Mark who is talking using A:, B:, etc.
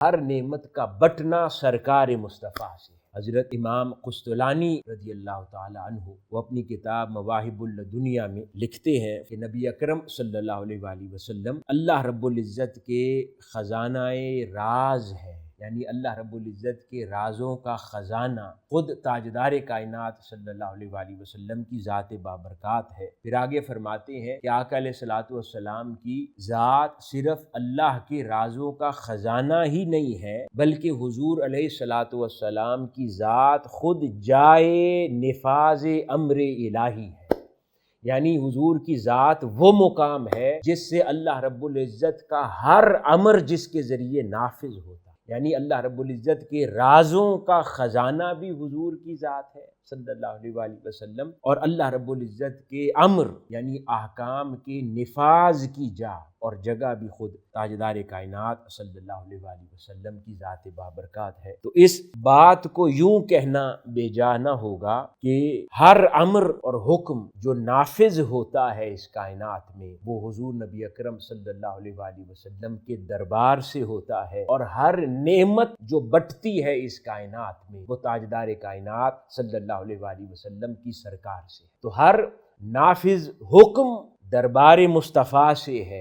A: ہر نعمت کا بٹنا سرکار مصطفیٰ سے۔ حضرت امام قسطلانی رضی اللہ تعالی عنہ وہ اپنی کتاب مواہب اللدنیا میں لکھتے ہیں کہ نبی اکرم صلی اللہ علیہ وآلہ وسلم اللہ رب العزت کے خزانہ راز ہے، یعنی اللہ رب العزت کے رازوں کا خزانہ خود تاجدار کائنات صلی اللہ علیہ وآلہ وسلم کی ذات بابرکات ہے۔ پھر آگے فرماتے ہیں کہ آقا علیہ الصلوۃ والسلام کی ذات صرف اللہ کے رازوں کا خزانہ ہی نہیں ہے، بلکہ حضور علیہ الصلوۃ والسلام کی ذات خود جائے نفاذ امر الہی ہے، یعنی حضور کی ذات وہ مقام ہے جس سے اللہ رب العزت کا ہر امر جس کے ذریعے نافذ ہوتا ہے، یعنی اللہ رب العزت کے رازوں کا خزانہ بھی حضور کی ذات ہے صلی اللہ علیہ وآلہ وسلم، اور اللہ رب العزت کے امر یعنی احکام کے نفاذ کی جا اور جگہ بھی خود تاجدار کائنات صلی اللہ علیہ وآلہ وسلم کی ذات بابرکات ہے۔ تو اس بات کو یوں کہنا بے جا نہ ہوگا کہ ہر امر اور حکم جو نافذ ہوتا ہے اس کائنات میں وہ حضور نبی اکرم صلی اللہ علیہ وآلہ وسلم کے دربار سے ہوتا ہے، اور ہر نعمت جو بٹتی ہے اس کائنات میں وہ تاجدار کائنات صلی اللہ علیہ وآلہ وسلم کی سرکار سے۔ تو ہر نافذ حکم دربار مصطفیٰ سے ہے،